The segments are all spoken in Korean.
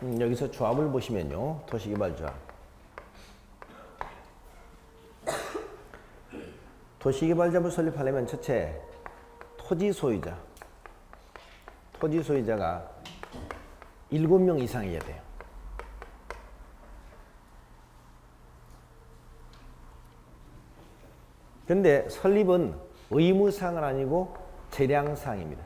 여기서 조합을 보시면요. 도시개발 조합. 도시개발 조합을 설립하려면 첫째, 토지 소유자. 토지 소유자가 7명 이상이어야 돼요. 근데 설립은 의무사항은 아니고 재량사항입니다.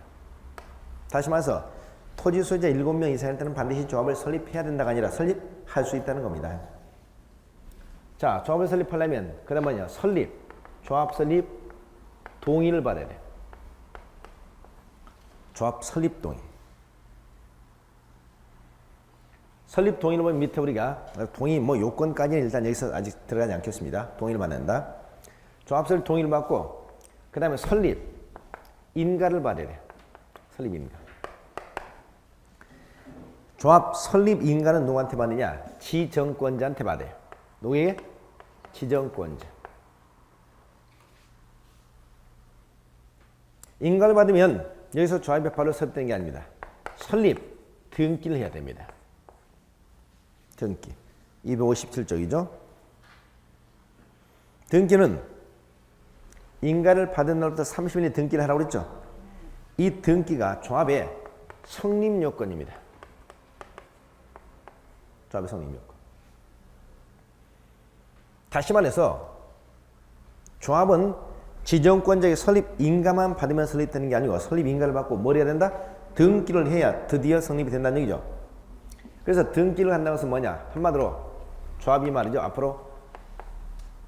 다시 말해서 토지 소유자 7명 이상일 때는 반드시 조합을 설립해야 된다가 아니라 설립할 수 있다는 겁니다. 자, 조합을 설립하려면 그 다음 뭐냐? 설립, 조합 설립 동의를 받아야 돼요. 조합 설립 동의. 설립 동의를 보면 밑에 우리가 동의 뭐 요건까지는 일단 여기서 아직 들어가지 않겠습니다. 동의를 받는다. 조합 설립 동의를 받고 그 다음에 설립 인가를 받아야 돼요. 설립 인가. 조합 설립 인가는 누구한테 받느냐? 지정권자한테 받아요. 누구에게? 지정권자. 인가를 받으면 여기서 조합이 바로 설립되는 게 아닙니다. 설립, 등기를 해야 됩니다. 등기. 257쪽이죠. 등기는 인가를 받은 날부터 30일 내 등기를 하라고 그랬죠. 이 등기가 조합의 성립 요건입니다. 조합의 성립 요건. 다시 말해서 조합은 지정권자의 설립 인가만 받으면 설립되는 게 아니고 설립 인가를 받고 뭘 해야 된다? 등기를 해야 드디어 성립이 된다는 얘기죠. 그래서 등기를 한다는 것은 뭐냐? 한마디로 조합이 말이죠. 앞으로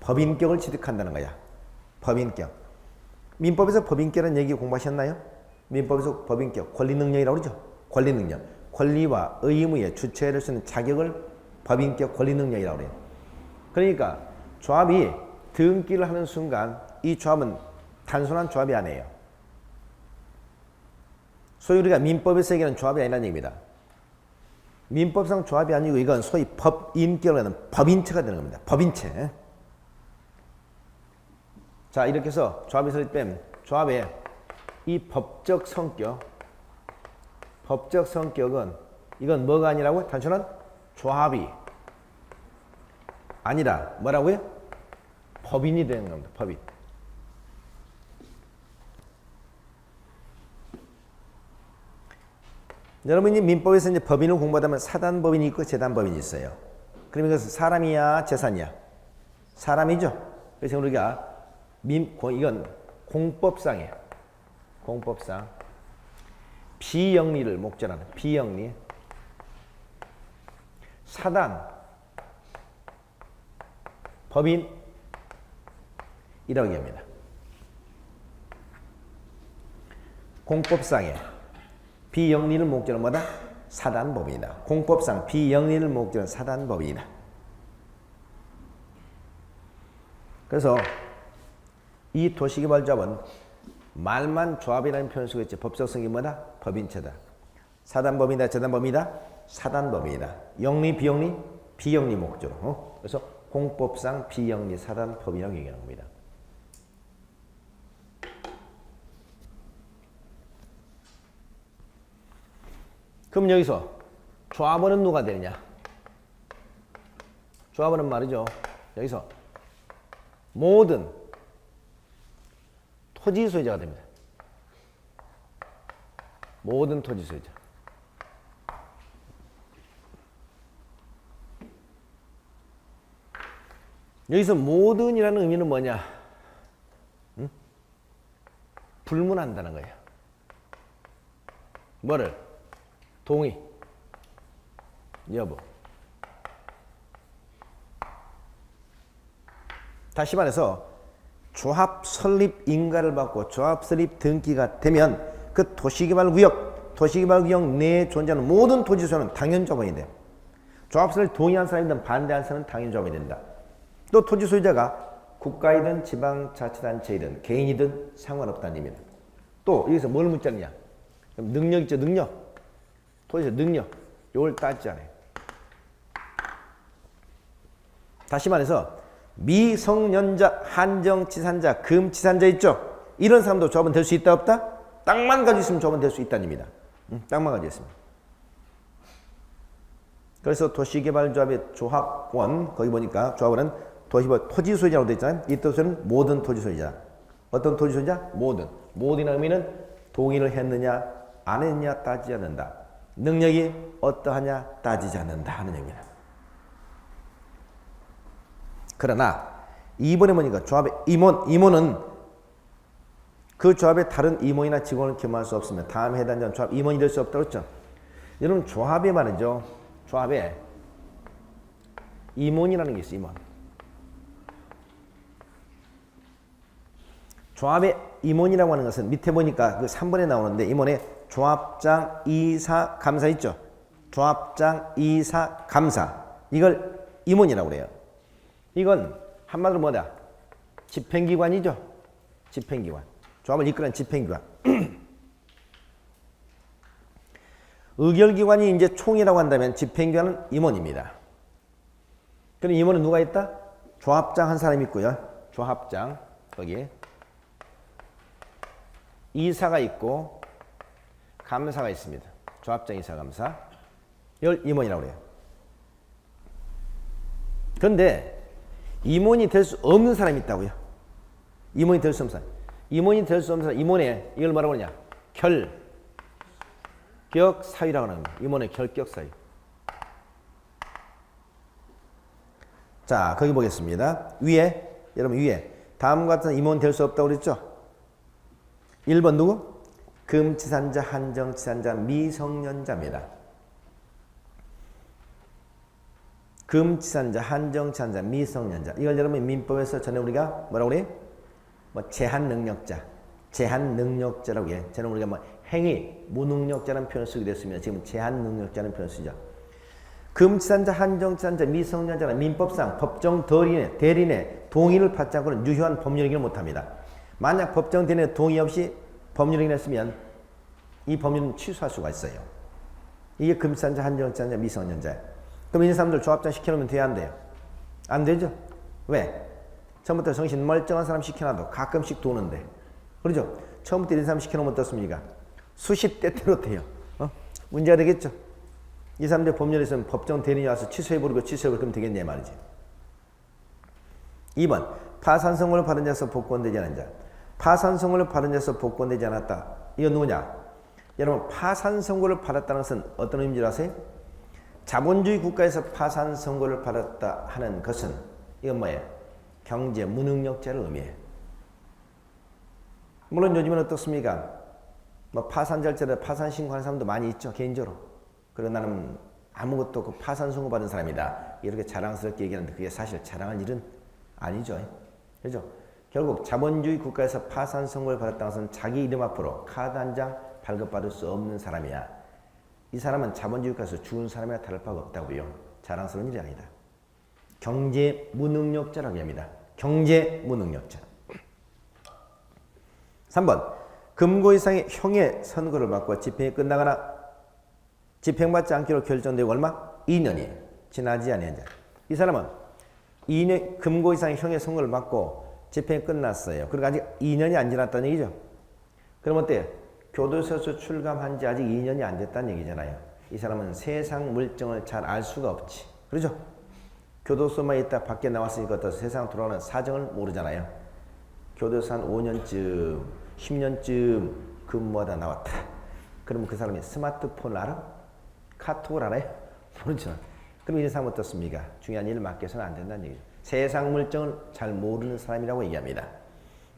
법인격을 취득한다는 거야. 법인격. 민법에서 법인격이라는 얘기 공부하셨나요? 민법에서 법인격, 권리능력이라고 그러죠. 권리능력. 권리와 의무에 주체할 수 있는 자격을 법인격 권리능력이라고 그래요. 그러니까 조합이 등기를 하는 순간 이 조합은 단순한 조합이 아니에요. 소위 우리가 민법에서 얘기하는 조합이 아니라는 얘기입니다. 민법상 조합이 아니고 이건 소위 법인격을 하는 법인체가 되는 겁니다. 법인체. 자, 이렇게 해서 조합이 설립된 조합의 이 법적 성격은 이건 뭐가 아니라고요? 단순한 조합이 아니라 뭐라고요? 법인이 되는 겁니다. 법인. 여러분이 민법에서 이제 법인을 공부하다면 사단법인이 있고 재단법인이 있어요. 그러면 이것은 사람이야, 재산이야? 사람이죠. 그래서 우리가 이건 공법상이에요. 공법상 비영리를 목적하는 비영리. 사단 법인이라고 얘기합니다. 공법상에 비영리를 목적으로 뭐다? 사단법인이다. 공법상 비영리를 목적으로 사단법인이다. 그래서 이 도시개발조합은 말만 조합이라는 표현을 쓰고 있지 법적 성격이 뭐다? 법인체다. 사단법인이다, 재단법인이다, 사단법인이다. 영리, 비영리, 비영리 목적으로. 그래서 공법상 비영리 사단법인이라고 얘기하는 겁니다. 그럼 여기서 조합원은 누가 되느냐? 조합원은 말이죠. 여기서 모든 토지 소유자가 됩니다. 모든 토지 소유자. 여기서 모든이라는 의미는 뭐냐? 응? 불문한다는 거예요. 뭐를? 동의, 여부. 다시 말해서 조합 설립 인가를 받고 조합 설립 등기가 되면 그 도시개발구역 내에 존재하는 모든 토지 소유는 당연 조합원이 돼요. 조합 설립 동의한 사람이든 반대한 사람은 당연 조합원이 된다. 또 토지 소유자가 국가이든 지방자치단체이든 개인이든 상관없다는 의미입니다. 또 여기서 뭘 묻자느냐? 능력 있죠, 능력. 토지에서 능력, 이걸 따지잖아요. 다시 말해서 미성년자, 한정치산자, 금치산자 있죠? 이런 사람도 조합원 될 수 있다 없다? 땅만 가지고 있으면 조합원 될 수 있다는 의미다. 땅만 가지고 있으면. 그래서 도시개발조합의 조합원, 거기 보니까 조합원은 토지 소유자라고 되어 있잖아요. 이 뜻은 모든 토지 소유자. 어떤 토지 소유자? 모든. 모든의 의미는 동의를 했느냐 안 했느냐 따지지 않는다. 능력이 어떠하냐 따지지 않는다 하는 얘기입니다. 그러나 2번에 보니까 조합의 임원은 그 조합의 다른 임원이나 직원을 겸할 수 없으면 다음 해당자는 조합 임원이 될 수 없다고 했죠. 여러분 조합에 말이죠. 조합에 임원이라는 게 있어요. 임원. 조합의 임원이라고 하는 것은 밑에 보니까 그 3번에 나오는데 임원에 조합장, 이사, 감사 있죠. 조합장, 이사, 감사. 이걸 임원이라고 그래요. 이건 한마디로 뭐다? 집행기관이죠. 집행기관. 조합을 이끄는 집행기관. 의결기관이 이제 총이라고 한다면 집행기관은 임원입니다. 그럼 임원은 누가 있다? 조합장 한 사람이 있고요. 조합장 거기에 이사가 있고 감사가 있습니다. 조합장, 이사, 감사. 이걸 임원이라고 해요. 그런데 임원이 될 수 없는 사람이 있다고요. 임원이 될 수 없는 사람. 임원이 될 수 없는 사람. 임원의 이걸 뭐라고 하냐? 결격사유라고 하는 겁니다. 임원의 결격사유. 자, 거기 보겠습니다. 여러분 위에 다음과 같은 임원 될 수 없다고 그랬죠? 1번 누구? 금치산자, 한정치산자, 미성년자입니다. 금치산자, 한정치산자, 미성년자. 이걸 여러분 민법에서 전에 우리가 뭐라고 그래? 제한능력자, 제한능력자라고 해. 전에 우리가 행위, 무능력자라는 표현을 쓰기도 했습니다. 지금 제한능력자라는 표현을 쓰죠. 금치산자, 한정치산자, 미성년자는 민법상 법정 대리인의 동의를 받지 않고는 유효한 법률행위를 못합니다. 만약 법정 대리인의 동의 없이 법률행위를 했으면 이 법률은 취소할 수가 있어요. 이게 금치산자, 한정치산자, 미성년자예요. 그럼 이 사람들 조합장 시켜놓으면 돼야 안 돼요? 안 되죠? 왜? 처음부터 정신 멀쩡한 사람 시켜놔도 가끔씩 도는데, 그러죠? 처음부터 이런 사람 시켜놓으면 어떻습니까? 수십 때때로 돼요. 문제가 되겠죠? 이 사람들 법률에서는 법정 대리인이 와서 취소해버리고 그러면 되겠네 말이지. 2번 파산선고를 받은 자에서 복권되지 않은 자. 파산선고를 받은 자에서 복권되지 않았다. 이건 누구냐? 여러분 파산선고를 받았다는 것은 어떤 의미인지 아세요? 자본주의 국가에서 파산선고를 받았다 하는 것은 이건 뭐예요? 경제 무능력자를 의미해요. 물론 요즘은 어떻습니까? 파산 절차를 파산 신고하는 사람도 많이 있죠. 개인적으로. 그러나 나는 아무것도 없고 파산 선고 받은 사람이다. 이렇게 자랑스럽게 얘기하는데 그게 사실 자랑할 일은 아니죠. 그죠? 결국 자본주의 국가에서 파산 선고를 받았다는 것은 자기 이름 앞으로 카드 한 장 발급받을 수 없는 사람이야. 이 사람은 자본주의 국가에서 죽은 사람이나 다를 바가 없다고요. 자랑스러운 일이 아니다. 경제 무능력자라고 합니다. 경제 무능력자. 3번 금고 이상의 형의 선고를 받고 집행이 끝나거나 집행받지 않기로 결정되고 얼마? 2년이 지나지 아니한 자. 이 사람은 2년 금고 이상의 형의 선고를 받고 집행이 끝났어요. 그리고 아직 2년이 안 지났다는 얘기죠. 그럼 어때요? 교도소에서 출감한 지 아직 2년이 안 됐다는 얘기잖아요. 이 사람은 세상 물정을 잘 알 수가 없지. 그렇죠? 교도소만 있다 밖에 나왔으니까 어떤 세상 돌아가는 사정을 모르잖아요. 교도소 한 5년쯤, 10년쯤 근무하다 나왔다. 그러면 그 사람이 스마트폰을 알아? 카톡을 알아요? 모르죠. 그럼 이 사람은 어떻습니까? 중요한 일을 맡겨서는 안 된다는 얘기죠. 세상 물정을 잘 모르는 사람이라고 얘기합니다.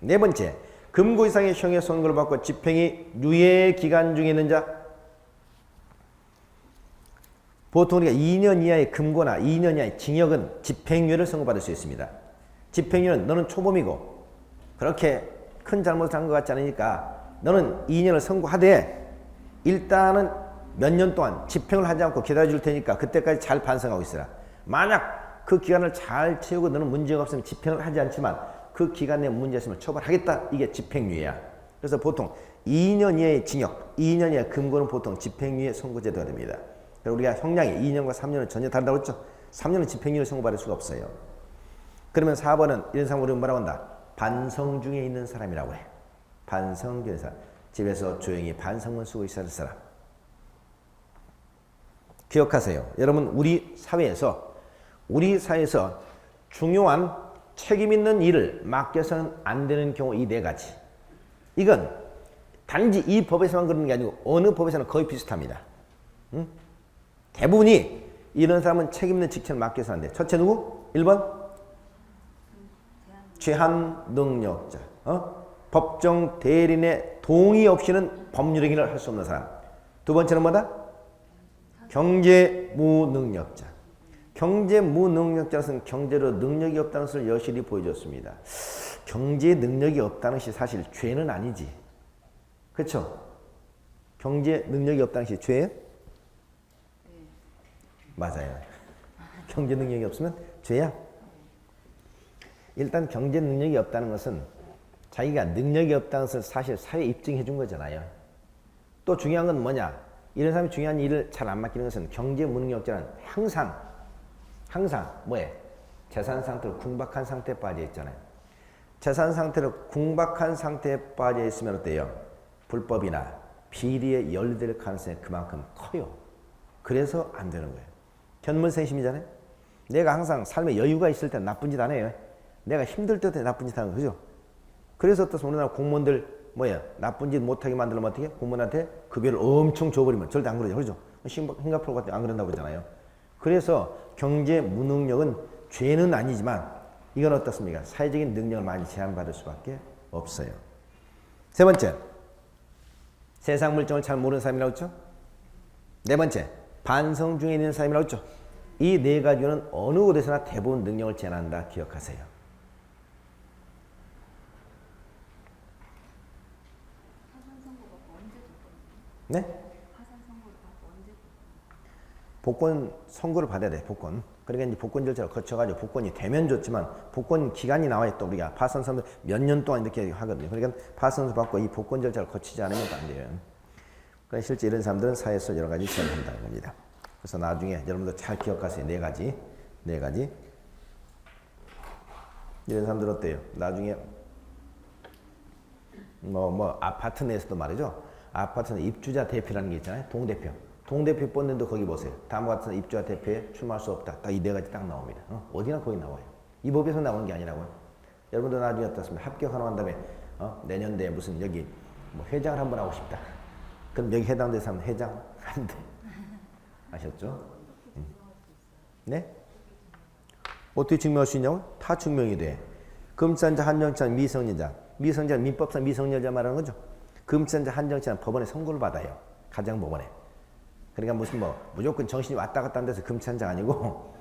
네 번째, 금고 이상의 형의 선고를 받고 집행이 유예 기간 중에 있는 자. 보통 우리가 2년 이하의 금고나 2년 이하의 징역은 집행유예를 선고받을 수 있습니다. 집행유예는 너는 초범이고 그렇게 큰 잘못을 한 것 같지 않으니까 너는 2년을 선고하되 일단은 몇 년 동안 집행을 하지 않고 기다려줄 테니까 그때까지 잘 반성하고 있으라. 만약 그 기간을 잘 채우고 너는 문제가 없으면 집행을 하지 않지만 그 기간 내에 문제 있으면 처벌하겠다. 이게 집행유예야. 그래서 보통 2년 이하의 징역, 2년 이하의 금고는 보통 집행유예 선고제도가 됩니다. 우리가 형량이 2년과 3년은 전혀 다르다고 했죠. 3년은 집행유예를 선고받을 수가 없어요. 그러면 4번은 이런 사람 우리는 뭐라고 한다? 반성 중에 있는 사람이라고 해. 반성 중에 사람. 집에서 조용히 반성문 쓰고 있을 사람. 기억하세요. 여러분 우리 사회에서 중요한 책임 있는 일을 맡겨서는 안 되는 경우 이 네 가지. 이건 단지 이 법에서만 그러는 게 아니고 어느 법에서는 거의 비슷합니다. 응? 대부분이 이런 사람은 책임 있는 직책을 맡겨서 안 돼. 첫째 누구? 1번 제한 능력자. 법정 대리인의 동의 없이는 법률 행위를 할 수 없는 사람. 두 번째는 뭐다? 경제 무능력자. 경제 무능력자는 경제로 능력이 없다는 것을 여실히 보여줬습니다. 경제 능력이 없다는 것이 사실 죄는 아니지. 그렇죠? 경제 능력이 없다는 것이 죄예요? 맞아요. 경제 능력이 없으면 죄야? 일단 경제 능력이 없다는 것은 자기가 능력이 없다는 것을 사실 사회에 입증해 준 거잖아요. 또 중요한 건 뭐냐? 이런 사람이 중요한 일을 잘 안 맡기는 것은 경제 무능력자는 항상 뭐에? 재산 상태로 궁박한 상태에 빠져 있잖아요. 재산 상태로 궁박한 상태에 빠져 있으면 어때요? 불법이나 비리에 연루될 가능성이 그만큼 커요. 그래서 안 되는 거예요. 견문생심이잖아요. 내가 항상 삶에 여유가 있을 때 나쁜 짓 안 해요. 내가 힘들 때 나쁜 짓 하는 거죠. 그래서 어떻습니까? 우리나라 공무원들 나쁜 짓 못하게 만들면 어떻게? 공무원한테 급여를 엄청 줘버리면 절대 안 그러죠. 그러죠? 싱가포르 같은 안 그런다고 그러잖아요. 그래서 경제 무능력은 죄는 아니지만 이건 어떻습니까? 사회적인 능력을 많이 제한받을 수밖에 없어요. 세 번째, 세상 물정을 잘 모르는 사람이라고 했죠? 네 번째, 반성 중에 있는 사람이라고 했죠? 이 네 가지는 어느 곳에서나 대부분 능력을 제한한다 기억하세요. 네? 복권 선고를 받아야 돼. 복권. 그러니까 이제 복권 절차를 거쳐가지고 복권이 되면 좋지만 복권 기간이 나와 있다. 우리가 파산 선수 몇 년 동안 이렇게 하거든요. 그러니까 파산 선수 받고 이 복권 절차를 거치지 않으면 안 돼요. 그러니까 실제 이런 사람들은 사회에서 여러 가지 지원한다는 겁니다. 그래서 나중에 여러분들 잘 기억하세요. 네 가지. 이런 사람들 어때요? 나중에 아파트 내에서도 말이죠. 아파트는 입주자 대표라는 게 있잖아요. 동대표 뽑는데 거기 보세요. 다음과 같은 입주자 대표에 출마할 수 없다. 딱 이 네 가지 딱 나옵니다. 어디나 거기 나와요. 이 법에서 나오는 게 아니라고요. 여러분들 나중에 어떻습니까? 합격하고 난 다음에 내년도에 무슨 여기 회장을 한번 하고 싶다. 그럼 여기 해당돼서 하면 회장 안 돼. 아셨죠? 네? 어떻게 증명할 수 있냐고? 다 증명이 돼. 금산자, 한정자, 미성년자. 미성년자는 민법상 미성년자 말하는 거죠. 금산자, 한정자는 법원에 선고를 받아요. 가정법원에. 그러니까 무슨 무조건 정신이 왔다 갔다 한 데서 금찬자 아니고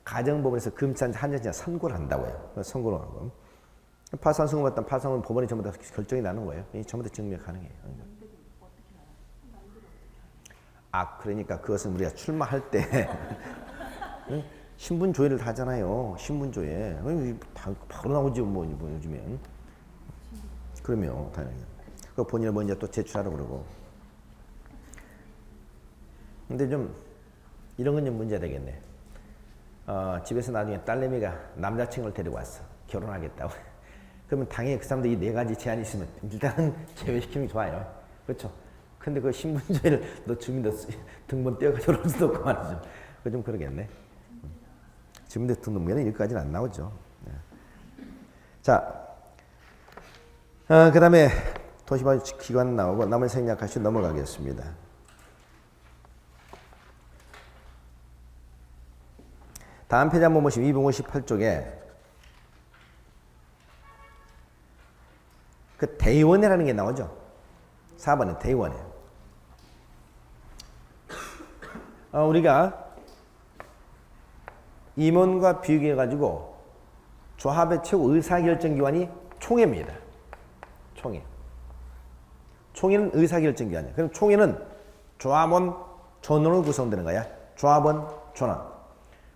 가정법원에서 금찬자, 한정자 선고를 한다고요. 선고를 하고. 파산 선고 받다 파산은 법원이 전부 다 결정이 나는 거예요. 전부 다 증명 가능해요. 그러니까 그것은 우리가 출마할 때 신분 조회를 다 하잖아요. 신분 조회. 다 바로 나오지 요즘엔. 그러면 당연히. 그 본인을 먼저 또 제출하라고 그러고. 근데 좀 이런 건 좀 문제가 되겠네. 집에서 나중에 딸내미가 남자친구를 데리고 왔어. 결혼하겠다고. 그러면 당연히 그 사람들 이 네 가지 제한이 있으면 일단은 제외시키는 게 좋아요. 그렇죠? 근데 그 신분조회를 너 주민도 등본 떼어가지고 올 수도 없고 말이죠. 그 좀 그러겠네. 주민도 등록면은 여기까지는 안 나오죠. 네. 자, 그 다음에 도시발 기관 나오고 남은 생략하시고 넘어가겠습니다. 다음 페이지 한번 보시면 258쪽에 그 대의원회라는 게 나오죠. 4번은 대의원회. 우리가 임원과 비교해가지고 조합의 최고 의사결정기관이 총회입니다. 총회는 의사결정기관이야. 그럼 총회는 조합원 전원으로 구성되는 거야. 조합원 전원.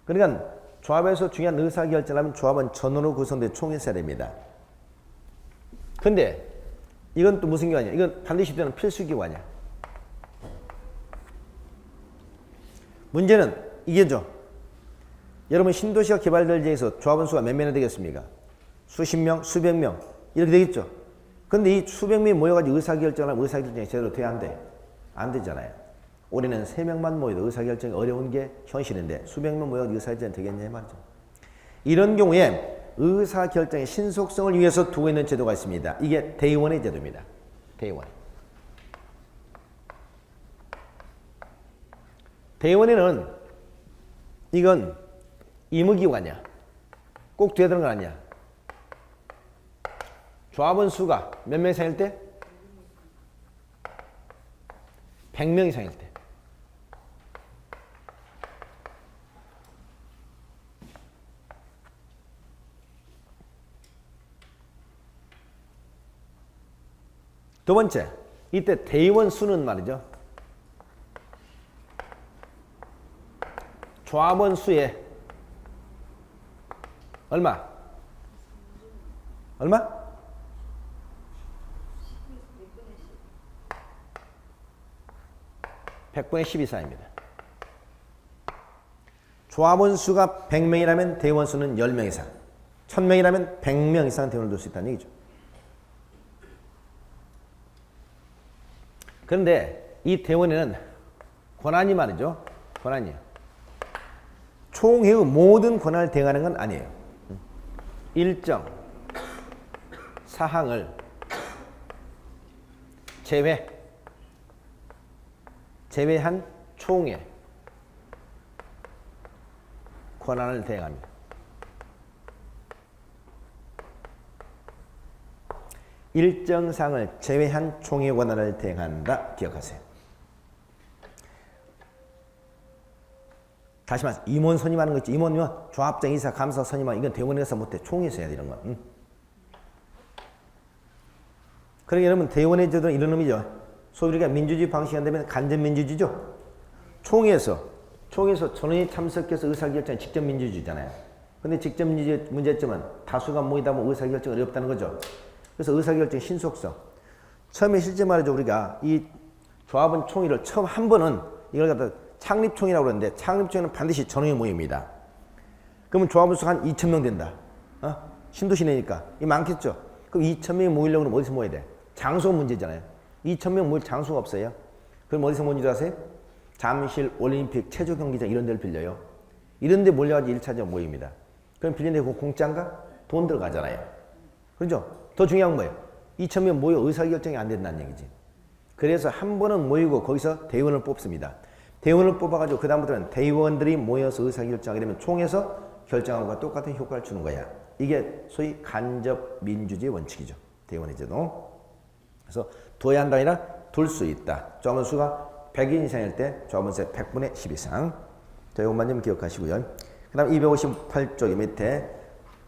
그러니까 조합에서 중요한 의사결정을 하면 조합원 전원으로 구성된 총회가 있어야 됩니다. 근데 이건 또 무슨 기관이야? 이건 반드시 되는 필수기관이야. 문제는 이게죠. 여러분 신도시가 개발될 지에서 조합원 수가 몇 명이나 되겠습니까? 수십 명, 수백 명 이렇게 되겠죠. 근데 이 수백 명이 모여가지고 의사결정을 하면 의사결정이 제대로 돼야 안 돼? 안 되잖아요. 올해는 3명만 모여도 의사결정이 어려운 게 현실인데 수백 명 모여도 의사결정이 되겠냐 말이죠. 이런 경우에 의사결정의 신속성을 위해서 두고 있는 제도가 있습니다. 이게 대의원의 제도입니다. 대의원. 대의원에는 이건 의무기관이야. 꼭 돼야 되는 건 아니야. 조합원 수가 몇 명 이상일 때? 100명 이상일 때. 두 번째, 이때 대의원 수는 말이죠. 조합원 수의 얼마? 얼마? 100분의 10 이상입니다. 조합원 수가 100명이라면 대의원 수는 10명 이상. 1000명이라면 100명 이상 대의원을 둘 수 있다는 얘기죠. 그런데 이 대의원에는 권한이 말이죠. 권한이에요. 총회의 모든 권한을 대행하는 건 아니에요. 일정 사항을 제외한 총회 권한을 대행합니다. 일정 사항을 제외한 총회 권한을 대행한다. 기억하세요. 다시 말해서 임원 선임하는 거 있지. 임원이면 조합장, 이사, 감사, 선임하는 이건 대의원에서 못해. 총회에서 해야 돼 이런 거. 그러니까 여러분 대의원의 제도는 이런 의미죠. 소위 우리가 민주주의 방식이 안 되면 간접민주주의죠. 총회에서 전원이 참석해서 의사결정이 직접 민주주의잖아요. 근데 직접 민주주의 문제점은 다수가 모이다 보면 의사결정이 어렵다는 거죠. 그래서 의사결정 신속성. 처음에 실제 말이죠. 우리가 이 조합원 총회를 처음 한 번은 이걸 갖다 창립총회라고 그러는데 창립총회는 반드시 전원이 모입니다. 그러면 조합원 수가 한 2,000명 된다. 신도시내니까. 이 많겠죠. 그럼 2,000명이 모이려고 하면 어디서 모여야 돼? 장소 문제잖아요. 2,000명 모일 장소가 없어요. 그럼 어디서 모이는 줄 아세요? 잠실, 올림픽, 체조 경기장 이런 데를 빌려요. 이런 데 몰려가지고 1차적으로 모입니다. 그럼 빌린 데 공짜인가? 돈 들어가잖아요. 그렇죠? 더 중요한 건 뭐예요? 2,000명 모여 의사결정이 안 된다는 얘기지. 그래서 한 번은 모이고 거기서 대의원을 뽑습니다. 대의원을 뽑아가지고 그 다음부터는 대의원들이 모여서 의사결정하게 되면 총에서 결정하는 것과 똑같은 효과를 주는 거야. 이게 소위 간접 민주주의 원칙이죠. 대의원의 제도. 그래서 둬야 한다 아니라 둘 수 있다. 조합원 수가 100인 이상일 때 조합원 수의 100분의 10 이상. 자, 이것만 좀 기억하시고요. 그 다음 258쪽의 밑에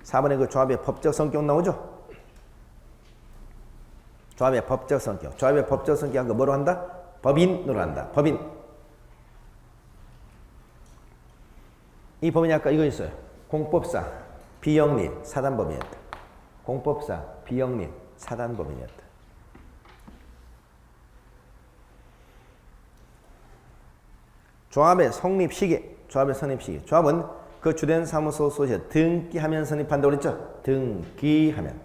4번에 그 조합의 법적 성격 나오죠? 조합의 법적 성격. 조합의 법적 성격한 거 뭐로 한다? 법인으로 한다. 법인. 이 법인이 아까 이거 있어요. 공법상 비영리 사단법인이었다. 공법상 비영리 사단법인이었다. 조합의 성립 시기. 조합의 성립 시기. 조합은 그 주된 사무소 소재 등기하면 성립한다고 그랬죠? 등기하면.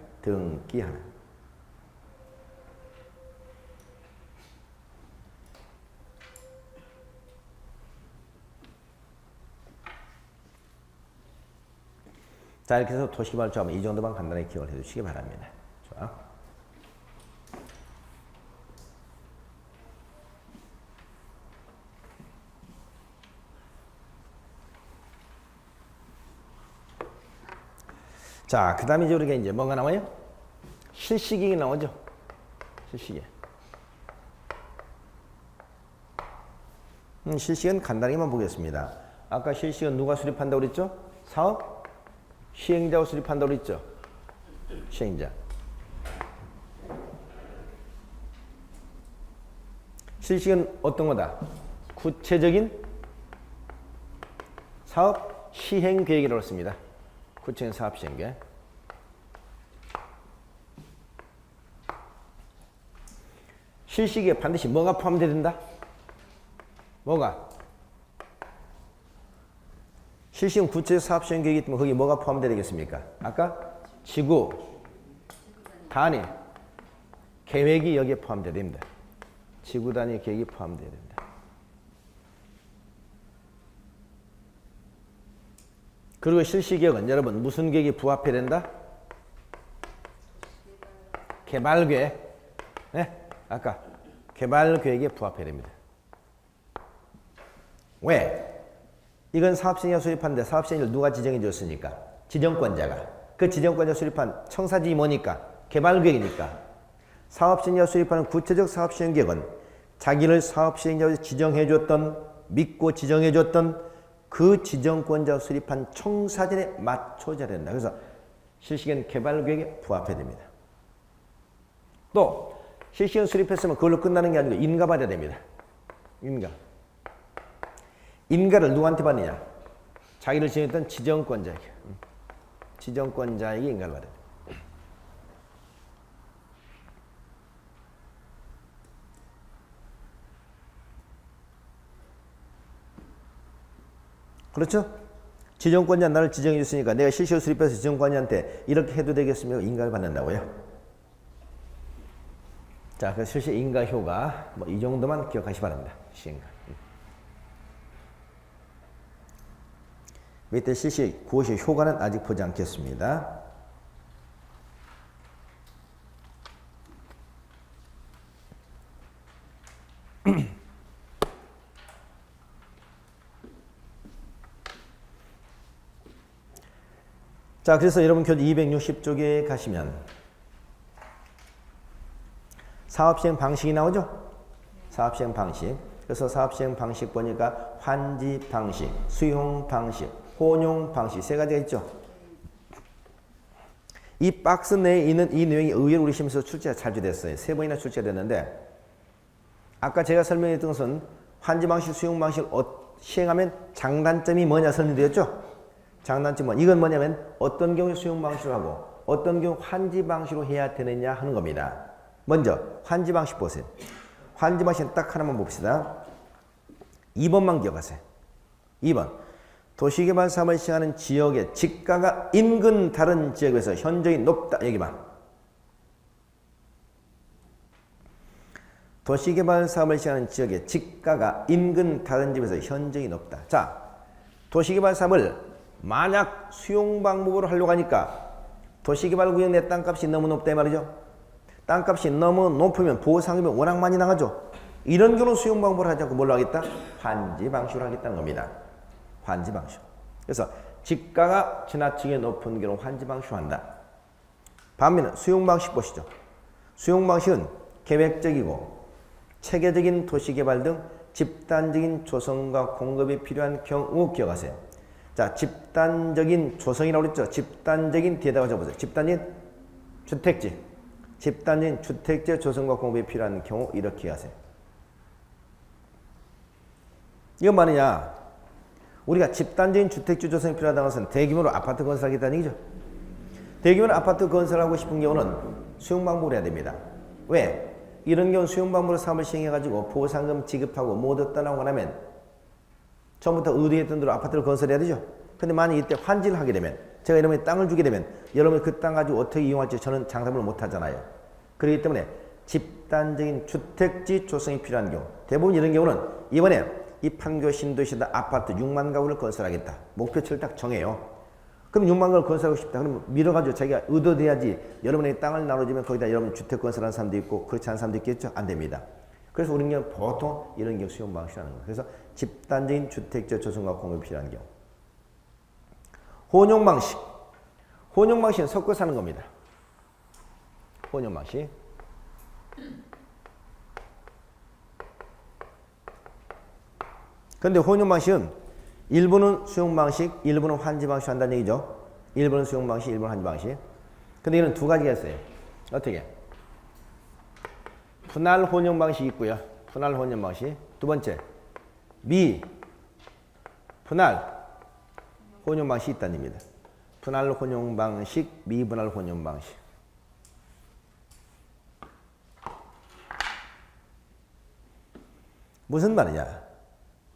자, 이렇게 해서 도시개발 조합은 이 정도만 간단하게 기억을 해주시기 바랍니다. 좋아. 자, 그 다음에 이제 우리가 이제 뭐가 나와요? 실시기가 나오죠. 실시기. 실시기는 간단하게만 보겠습니다. 아까 실시기는 누가 수립한다고 그랬죠? 사업? 시행자가 수립한다고 그랬죠? 시행자. 실시기는 어떤 거다? 구체적인 사업 시행 계획이라고 했습니다. 구체적인 사업 시행 계획. 실시기에 반드시 뭐가 포함되어야 된다? 뭐가? 실시는 구체적 사업 시행 계획이기 때문에 거기 뭐가 포함되어야 되겠습니까? 아까 지구, 단위, 계획이 여기에 포함되어야 됩니다. 지구 단위 계획이 포함되어야 된다. 그리고 실시계획은 여러분 무슨 계획이 부합해야 된다? 개발계획. 네? 아까 개발계획에 부합해야 됩니다. 왜? 이건 사업시행령 수립하는데 사업시행령을 누가 지정해 줬으니까? 지정권자가. 그 지정권자 수립한 청사진이 뭐니까? 개발계획이니까. 사업시행령 수립하는 구체적 사업시행계획은 자기를 사업시행령을 지정해 줬던, 믿고 지정해 줬던 그 지정권자 수립한 청사진에 맞춰져야 된다. 그래서 실시간 개발계획에 부합해야 됩니다. 또 실시간 수립했으면 그걸로 끝나는 게 아니고 인가받아야 됩니다. 인가. 인가를 누구한테 받느냐? 자기를 지정했던 지정권자에게. 지정권자에게 인가를 받아야 됩니다. 그렇죠? 지정권자 나를 지정해 줬으니까 내가 실시간 수립해서 지정권자한테 이렇게 해도 되겠습니까? 인가를 받는다고요. 자, 그 실시 인가 효과 뭐 이 정도만 기억하시 바랍니다. 시인가. 밑에 실시 구호시 효과는 아직 보지 않겠습니다. 자, 그래서 여러분 교재 260쪽에 가시면 사업시행 방식이 나오죠? 사업시행 방식. 그래서 사업시행 방식 보니까 환지 방식, 수용 방식, 혼용 방식 세 가지가 있죠. 이 박스 내에 있는 이 내용이 의외로 우리 시험에서 출제가 자주 됐어요. 3번이나 출제가 됐는데 아까 제가 설명했던 것은 환지 방식, 수용 방식을 시행하면 장단점이 뭐냐 설명드렸죠? 장단점은 이건 뭐냐면 어떤 경우에 수용 방식으로 하고 어떤 경우 환지 방식으로 해야 되느냐 하는 겁니다. 먼저 환지 방식 보세요. 환지 방식은 딱 하나만 봅시다. 2번만 기억하세요. 2번. 도시개발 사업을 시행하는 지역의 지가가 인근 다른 지역에서 현저히 높다. 여기만. 도시개발 사업을 시행하는 지역의 지가가 인근 다른 지역에서 현저히 높다. 자, 도시개발 사업을 만약 수용 방법으로 하려고 하니까 도시개발구역 내 땅값이 너무 높다 이 말이죠. 땅값이 너무 높으면 보상금이 워낙 많이 나가죠. 이런 경우 수용 방법을 하지 않고 뭘로 하겠다? 환지 방식으로 하겠다는 겁니다. 환지 방식. 그래서 지가가 지나치게 높은 경우 환지 방식으로 한다. 반면에 수용 방식 보시죠. 수용 방식은 계획적이고 체계적인 도시개발 등 집단적인 조성과 공급이 필요한 경우 기억하세요. 자, 집단적인 조성이라고 그랬죠. 집단적인 뒤에다가 적어보세요. 집단적인 주택지. 집단적인 주택지 조성과 공급이 필요한 경우 이렇게 하세요. 이건 말이냐? 우리가 집단적인 주택지 조성이 필요하다는 것은 대규모로 아파트 건설하겠다는 얘기죠. 대규모로 아파트 건설하고 싶은 경우는 수용 방법을 해야 됩니다. 왜? 이런 경우 수용 방법으로 사업을 시행해가지고 보상금 지급하고 모두 떠나고 나면 처음부터 의도했던 대로 아파트를 건설해야 되죠. 근데 만약 이때 환지를 하게 되면 제가 여러분이 땅을 주게 되면 여러분이 그 땅 가지고 어떻게 이용할지 저는 장담을 못 하잖아요. 그렇기 때문에 집단적인 주택지 조성이 필요한 경우 대부분 이런 경우는 이번에 이 판교 신도시다 아파트 6만 가구를 건설하겠다. 목표치를 딱 정해요. 그럼 6만 가구를 건설하고 싶다. 그럼 밀어가지고 자기가 의도돼야지 여러분의 땅을 나눠주면 거기다 여러분 주택 건설하는 사람도 있고 그렇지 않은 사람도 있겠죠? 안 됩니다. 그래서 우리는 보통 이런 경우 수용 방식을 하는 거예요. 그래서 집단적인 주택지 조성과 공급이 필요한 경우. 혼용 방식. 혼용 방식은 섞어 사는 겁니다. 혼용 방식. 그런데 혼용 방식은 일부는 수용 방식, 일부는 환지 방식 한다는 얘기죠. 일부는 수용 방식, 일부는 환지 방식. 근데 이는 두 가지가 있어요. 어떻게? 분할 혼용 방식이 있고요. 분할 혼용 방식. 두 번째, 분할 혼용 방식이 있다는 얘기입니다. 분할 혼용 방식, 미분할 혼용 방식. 무슨 말이냐?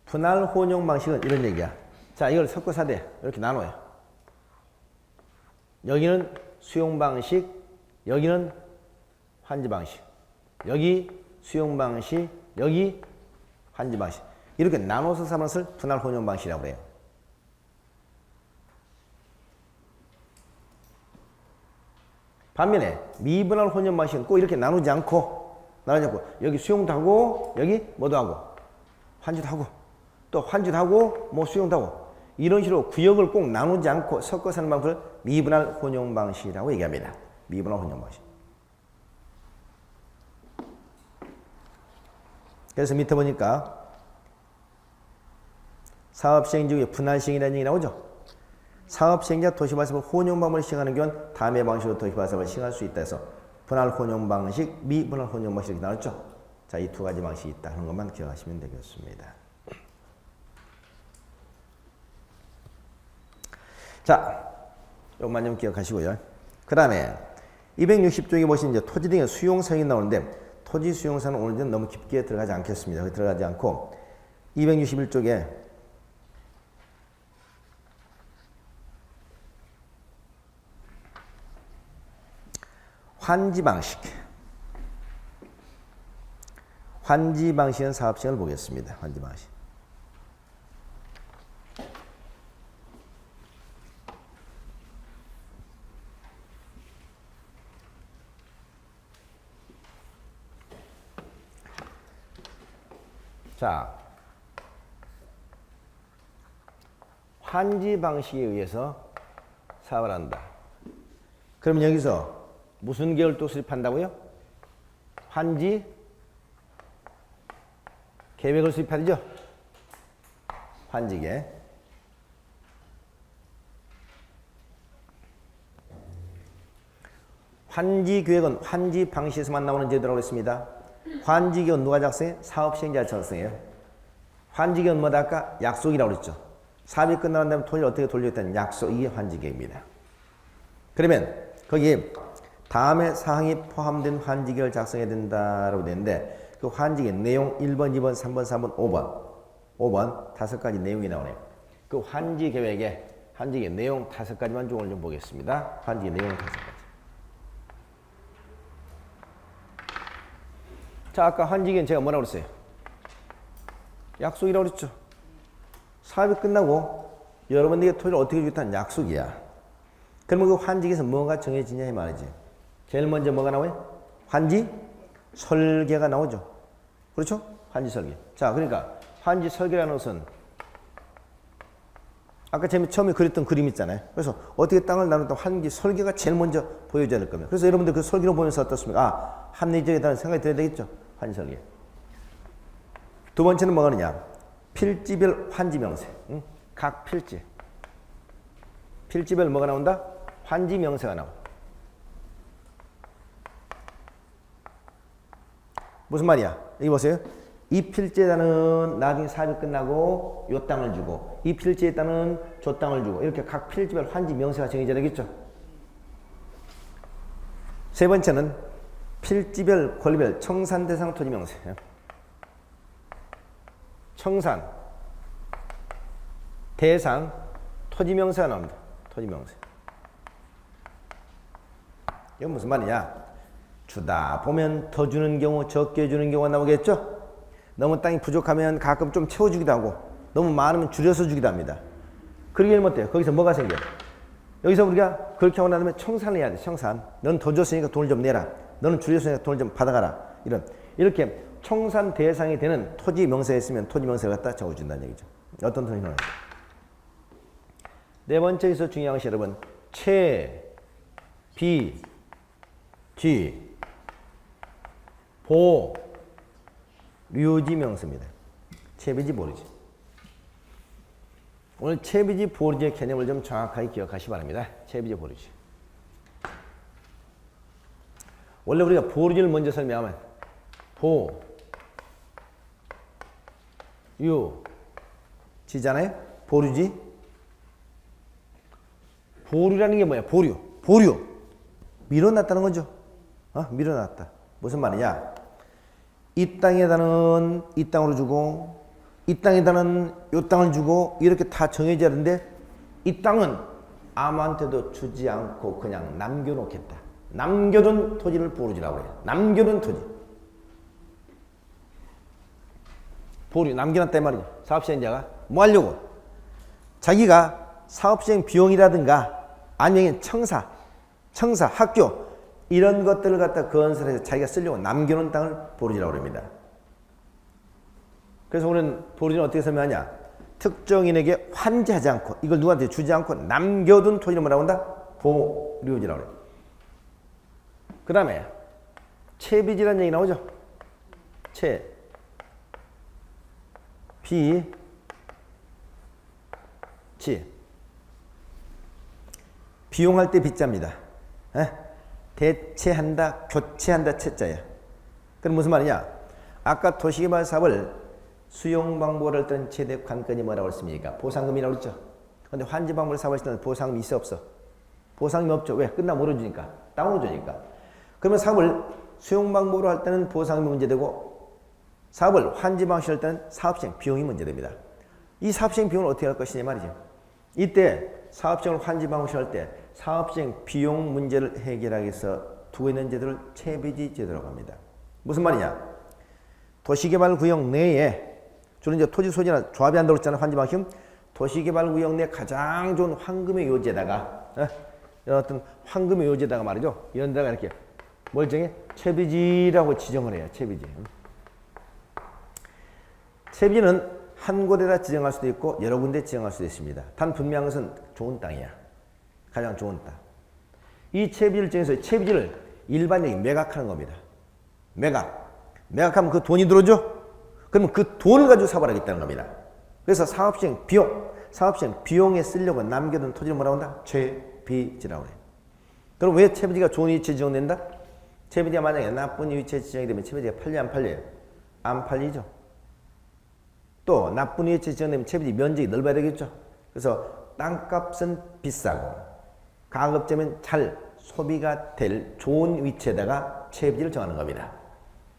분할 혼용 방식은 이런 얘기야. 자, 이걸 섞어 사대 이렇게 나눠요. 여기는 수용 방식, 여기는 환지 방식. 여기 수용 방식, 여기 환지 방식. 이렇게 나눠서 사는 것을 분할 혼용 방식이라고 해요. 반면에 미분할 혼용 방식은 꼭 이렇게 나누지 않고 여기 수용도 하고 여기 뭐도 하고 환지도 하고 또 환지도 하고 뭐 수용도 하고 이런 식으로 구역을 꼭 나누지 않고 섞어서 하는 방식을 미분할 혼용 방식이라고 얘기합니다. 미분할 혼용 방식. 그래서 밑에 보니까 사업시행 중에 분할시행이라는 얘기 나오죠. 사업시행자 도시발사업을 혼용 방법을 시행하는 경우는 다음의 방식으로 도시발사업을 시행할 수 있다 해서 분할 혼용 방식, 미분할 혼용 방식 이렇게 나왔죠. 자, 이 두 가지 방식이 있다 하는 것만 기억하시면 되겠습니다. 자, 요것만 좀 기억하시고요. 그 다음에 260쪽에 보시면 이제 토지 등의 수용사항이 나오는데 토지 수용사는 오늘은 너무 깊게 들어가지 않겠습니다. 들어가지 않고 261쪽에 환지 방식. 환지 방식은 사업시행을 보겠습니다. 환지 방식. 자, 환지 방식에 의해서 사업을 한다. 그러면 여기서 무슨 계획을 수립한다고요? 환지 계획을 수립하죠? 환지계. 환지 계획은 환지 방식에서만 나오는 제도라고 했습니다. 환지 계획은 누가 작성해? 사업시행자가 작성해요. 환지 계획은 뭐다 아까? 약속이라고 그랬죠. 사업이 끝나는 다음에 돈을 어떻게 돌려줬다는 약속, 이게 환지 계획입니다. 그러면 거기에 다음의 사항이 포함된 환지 계획을 작성해야 된다라고 되는데 그 환지 계획 내용 1번, 2번, 3번, 4번, 5번 5가지 내용이 나오네요. 그 환지 계획의 내용 5가지만 오늘 좀 보겠습니다. 환지 계획 내용 5가지. 자, 아까 환지 계획은 제가 뭐라고 그랬어요? 약속이라고 그랬죠. 사업이 끝나고 여러분들에게 토지를 어떻게 주겠다는 약속이야. 그러면 그 환지 계획에서 뭐가 정해지냐 이 말이지. 제일 먼저 뭐가 나와요? 환지 설계가 나오죠. 그렇죠? 환지 설계. 자, 그러니까 환지 설계라는 것은 아까 제가 처음에 그렸던 그림 있잖아요. 그래서 어떻게 땅을 나눴던 환지 설계가 제일 먼저 보여줘야 될 겁니다. 그래서 여러분들 그 설계를 보면서 어떻습니까? 아, 합리적이에 대한 생각이 들어야 되겠죠. 환지 설계. 두 번째는 뭐가 있느냐? 필지별 환지 명세. 응? 각 필지별 뭐가 나온다? 환지 명세가 나와. 무슨 말이야? 여기 보세요. 이 필지에다는 나중에 사업이 끝나고 요 땅을 주고 이 필지에 따른 저 땅을 주고 이렇게 각 필지별 환지 명세가 정해져야 되겠죠. 세 번째는 필지별 권리별 청산 대상 토지 명세. 청산 대상 토지 명세가 나옵니다. 토지 명세. 이건 무슨 말이냐? 주다 보면 더 주는 경우 적게 주는 경우가 나오겠죠? 너무 땅이 부족하면 가끔 좀 채워주기도 하고 너무 많으면 줄여서 주기도 합니다. 그러게 되면 어때요? 거기서 뭐가 생겨요? 여기서 우리가 그렇게 하고 나면 청산을 해야 돼. 청산. 넌 더 줬으니까 돈을 좀 내라. 너는 줄였으니까 돈을 좀 받아가라. 이렇게 청산 대상이 되는 토지 명세가 있으면 토지 명세를 갖다 적어준다는 얘기죠. 어떤 토지 명세? 네 번째에서 중요한 것이 여러분 채, 비, 지, 보, 류지 명세입니다. 채비지 보류지. 오늘 채비지 보류지의 개념을 좀 정확하게 기억하시기 바랍니다. 채비지 보류지. 원래 우리가 보류지를 먼저 설명하면 보, 유, 지잖아요. 보류지. 보류라는 게 뭐야? 보류. 밀어놨다는 거죠. 밀어놨다. 무슨 말이냐? 이 땅에다는 이 땅으로 주고 이 땅에다는 이 땅을 주고 이렇게 다 정해져야 하는데 이 땅은 아무한테도 주지 않고 그냥 남겨놓겠다. 남겨둔 토지를 보류지라고 해요. 남겨둔 토지. 보류, 남겨놨다 이 말이죠. 사업시행자가 뭐 하려고? 자기가 사업시행 비용이라든가 아니면 청사, 학교 이런 것들을 갖다 건설해서 자기가 쓰려고 남겨놓은 땅을 보르지라고 합니다. 그래서 우리는 보르지는 어떻게 설명하냐? 특정인에게 환지하지 않고 이걸 누구한테 주지 않고 남겨둔 토지를 뭐라고 한다? 보류지라고 해요. 그 다음에 채비지라는 얘기 나오죠? 지 비용할 때 빚자입니다. 대체한다, 교체한다 채자야. 그럼 무슨 말이냐? 아까 도시개발 사업을 수용방법을 할 때는 최대 관건이 뭐라고 했습니까? 보상금이라고 했죠. 근데 환지방법을 사업할 때는 보상금이 있어 없어? 보상금이 없죠. 왜? 끝나면 뭐로 주니까? 땅으로 주니까. 그러면 사업을 수용방법으로 할 때는 보상금이 문제되고 사업을 환지방식으로 할 때는 사업시행 비용이 문제됩니다. 이 사업시행 비용을 어떻게 할 것이냐 말이죠. 이때 사업시행을 환지방식으로 할 때 사업시행 비용 문제를 해결하기 위해서 두고 있는 제도를 채비지 제도라고 합니다. 무슨 말이냐? 도시개발구역 내에 주로 이제 토지 소지나 조합이 한다고 했잖아요. 환지방식. 도시개발구역 내 가장 좋은 황금의 요지에다가 이런 어떤 황금의 요지에다가 말이죠. 이런 데다가 이렇게 뭘 정해? 채비지라고 지정을 해요. 채비지. 채비지는 한 곳에다 지정할 수도 있고 여러 군데 지정할 수도 있습니다. 단 분명한 것은 좋은 땅이야. 가장 좋은 땅. 이 채비지를 정해서 채비지를 일반적인 매각하는 겁니다. 매각하면 그 돈이 들어오죠? 그러면 그 돈을 가지고 사업을 하겠다는 겁니다. 그래서 사업시행 비용에 쓰려고 남겨둔 토지를 뭐라고 한다? 채비지라고 해요. 그럼 왜 채비지가 좋은 위치에 지정된다? 채비지가 만약에 나쁜 위치에 지정이 되면 채비지가 팔려요, 안 팔려요? 안 팔리죠. 또 나쁜 위치에 지정되면 채비지 면적이 넓어야 되겠죠. 그래서 땅값은 비싸고 가급적이면 잘 소비가 될 좋은 위치에다가 채비지를 정하는 겁니다.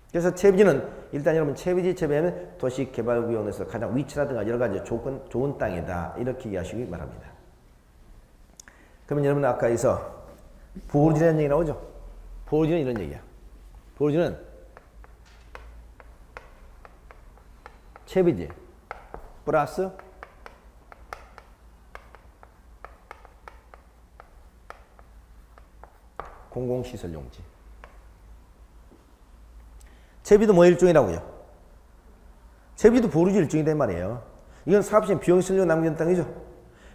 그래서 채비지는 일단 여러분 채비지 채비하면 도시개발구역 내에서 가장 위치라든가 여러 가지 조건 좋은 땅이다 이렇게 이해하시기 바랍니다. 그러면 여러분 아까 여기서 보르지라는 얘기 나오죠? 보르지는 이런 얘기야. 보르지는 채비지 플러스 공공시설용지. 채비도 뭐 일종이라고요? 채비도 보르지 일종이란 말이에요. 이건 사업시행 비용에 쓰려고 남겨둔 땅이죠.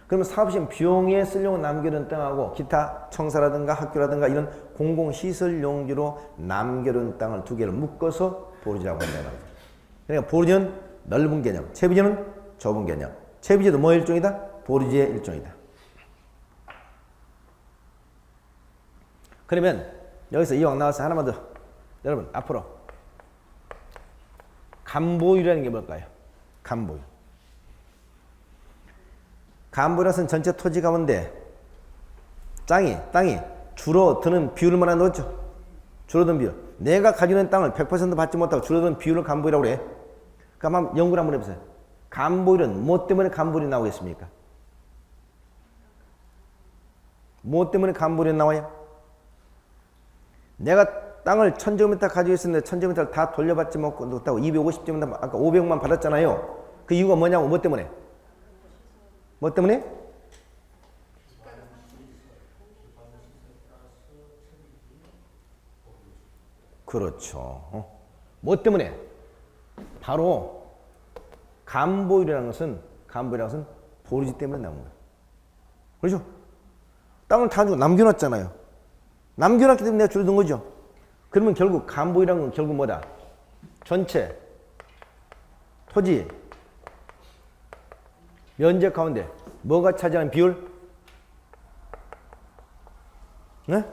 그러면 사업시행 비용에 쓰려고 남겨둔 땅하고 기타 청사라든가 학교라든가 이런 공공시설용지로 남겨둔 땅을 두 개를 묶어서 보르지라고 한다는 말이죠. 그러니까 보르지는 넓은 개념, 채비지는 좁은 개념. 채비지도 뭐 일종이다? 보르지의 일종이다. 그러면 여기서 이왕 나와서 하나만 더. 여러분 앞으로 간보유라는 게 뭘까요? 간보유. 간보유라는 것은 전체 토지 가운데 땅이 줄어드는 비율을 말하는 거죠. 줄어드는 비율. 내가 가지고 있는 땅을 100% 받지 못하고 줄어드는 비율을 간보유라고 그래. 그럼 한번 연구를 한번 해보세요. 간보유는 뭐 때문에 간보유이 나오겠습니까? 뭐 때문에 간보유이 나와요? 내가 땅을 1000제곱미터 가지고 있었는데 1000제곱미터를 다 돌려받지 못하고 250제곱미터 아까 500만 받았잖아요. 그 이유가 뭐냐고. 뭐 때문에? 뭐 때문에? 그렇죠. 뭐 때문에? 바로 간보유라는 것은 보르지 때문에 나온 거예요. 그렇죠? 땅을 다 주고 남겨놨잖아요. 남겨놨기 때문에 내가 줄어든 거죠. 그러면 결국 간보유라는 건 결국 뭐다? 전체 토지 면적 가운데 뭐가 차지하는 비율? 네?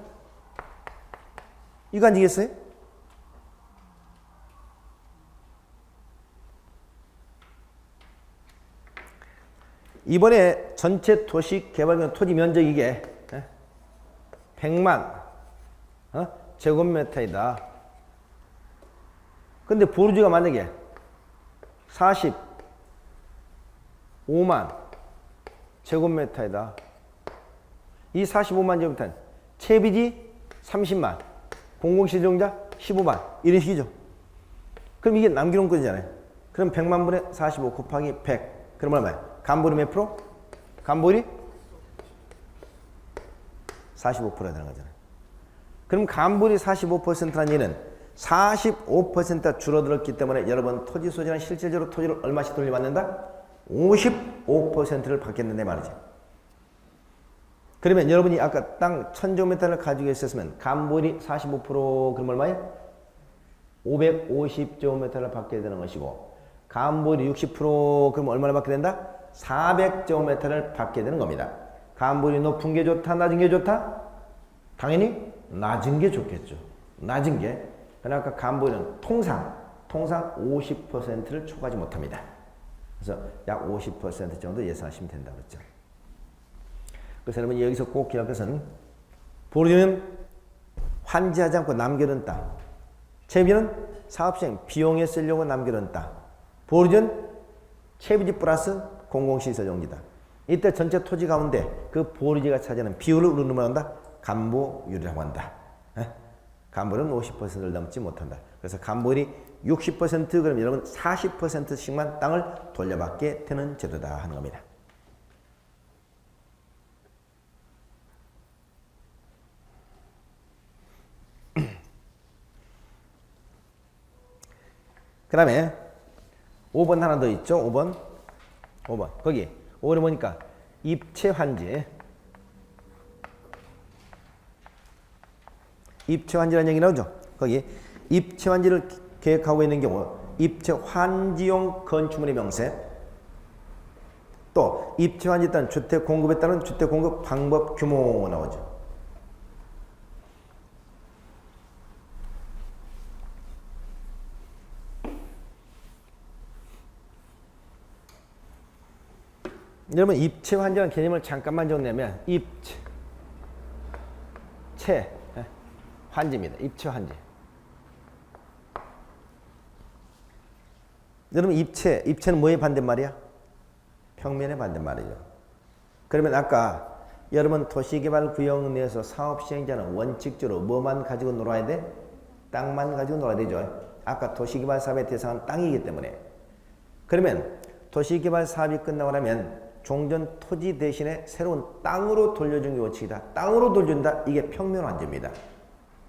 이거 아니겠어요? 이번에 전체 도시 개발구역 토지 면적 이게 100만 제곱미터이다. 근데 보르지가 만약에 45만 제곱미터이다. 이 45만 제곱미터는 채비지 30만, 공공시설용자 15만 이런 식이죠. 그럼 이게 남겨놓은 거잖아요. 그럼 100만 분의 45 곱하기 100 그럼 얼마야? 간보율이 몇 프로? 간보율이 45%가 되는 거잖아요. 그럼 간불이 45%라는 얘는 45% 줄어들었기 때문에 여러분 토지 소지는 실질적으로 토지를 얼마씩 돌려받는다? 55%를 받겠는데 말이지. 그러면 여러분이 아까 땅 1000제곱미터를 가지고 있었으면 간불이 45% 그럼 얼마예요? 550제곱미터를 받게 되는 것이고 간불이 60% 그럼 얼마나 받게 된다? 400제곱미터를 받게 되는 겁니다. 간불이 높은 게 좋다? 낮은 게 좋다? 당연히 낮은 게 좋겠죠. 낮은 게. 그러니까 간불은 통상 50%를 초과하지 못합니다. 그래서 약 50% 정도 예상하시면 된다고 그랬죠. 그래서 여러분 여기서 꼭 기억할 것은 보류는 환지하지 않고 남겨둔 땅. 채비는 사업시행 비용에 쓰려고 남겨둔 땅. 보류는 채비지 플러스 공공시설용지다. 이때 전체 토지 가운데 그 보류지가 차지하는 비율을 우리는 뭐라 한다? 간보율이라고 한다. 간보율은 50%를 넘지 못한다. 그래서 간보율이 60% 그럼 여러분 40%씩만 땅을 돌려받게 되는 제도다 하는 겁니다. 그 다음에 5번 하나 더 있죠. 5번 거기 5번에 보니까 입체환지. 입체환지라는 얘기 나오죠. 거기 입체환지를 계획하고 있는 경우 입체환지용 건축물의 명세, 또 입체환지에 따른 주택 공급에 따른 주택 공급 방법 규모 나오죠. 여러분 입체환지라는 개념을 잠깐만 정리하면 환지입니다. 입체환지. 여러분 입체는 뭐의 반대말이야? 평면의 반대말이죠. 그러면 아까 여러분 도시개발구역 내에서 사업시행자는 원칙적으로 뭐만 가지고 놀아야 돼? 땅만 가지고 놀아야 되죠. 아까 도시개발사업의 대상은 땅이기 때문에. 그러면 도시개발사업이 끝나고 나면 종전 토지 대신에 새로운 땅으로 돌려준 게 원칙이다. 땅으로 돌려준다. 이게 평면환지입니다.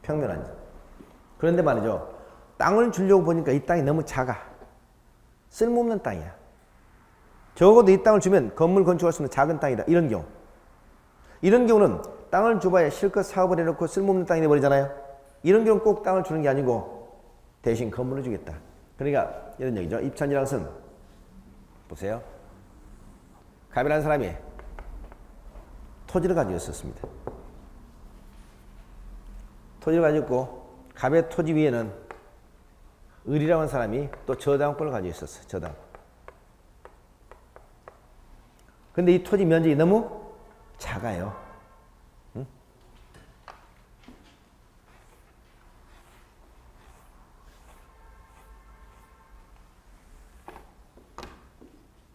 평면환지. 그런데 말이죠. 땅을 주려고 보니까 이 땅이 너무 작아. 쓸모없는 땅이야. 적어도 이 땅을 주면 건물 건축할 수 있는 작은 땅이다. 이런 경우. 이런 경우는 땅을 줘봐야 실컷 사업을 해놓고 쓸모없는 땅이 돼버리잖아요. 이런 경우는 꼭 땅을 주는 게 아니고 대신 건물을 주겠다. 그러니까 이런 얘기죠. 입천이라는 것은 보세요. 갑이라는 사람이 토지를 가지고 있었습니다. 토지를 가지고 있고 갑의 토지 위에는 을이라는 사람이 또 저당권을 가지고 있었어요. 저당. 근데 이 토지 면적이 너무 작아요. 응?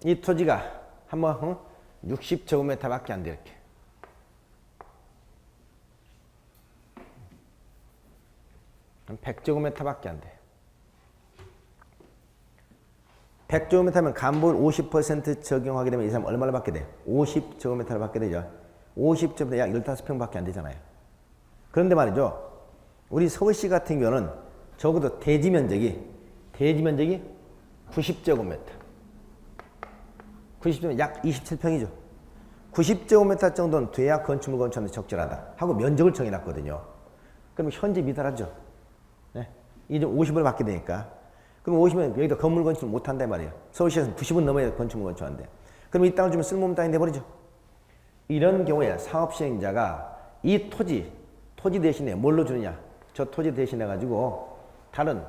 이 토지가 한번 60제곱미터밖에 안 돼. 이렇게. 한 100제곱미터밖에 안 돼. 100제곱미터면 간보율 50% 적용하게 되면 이 사람 얼마를 받게 돼? 50제곱미터를 받게 되죠. 50제곱미터 약 15평밖에 안 되잖아요. 그런데 말이죠. 우리 서울시 같은 경우는 적어도 대지 면적이 90제곱미터. 90제곱미터 약 27평이죠. 90제곱미터 정도는 돼야 건축물 건축하는 데 적절하다 하고 면적을 정해놨거든요. 그럼 현재 미달하죠. 네. 이제 50을 받게 되니까. 그럼 50은 여기다 건물 건축을 못한단 말이에요. 서울시에서는 90은 넘어야 건축물 건축하는데. 그럼 이 땅을 주면 쓸모없는 땅이 돼버리죠. 이런 경우에 사업시행자가 이 토지 대신에 뭘로 주느냐. 저 토지 대신해 가지고 다른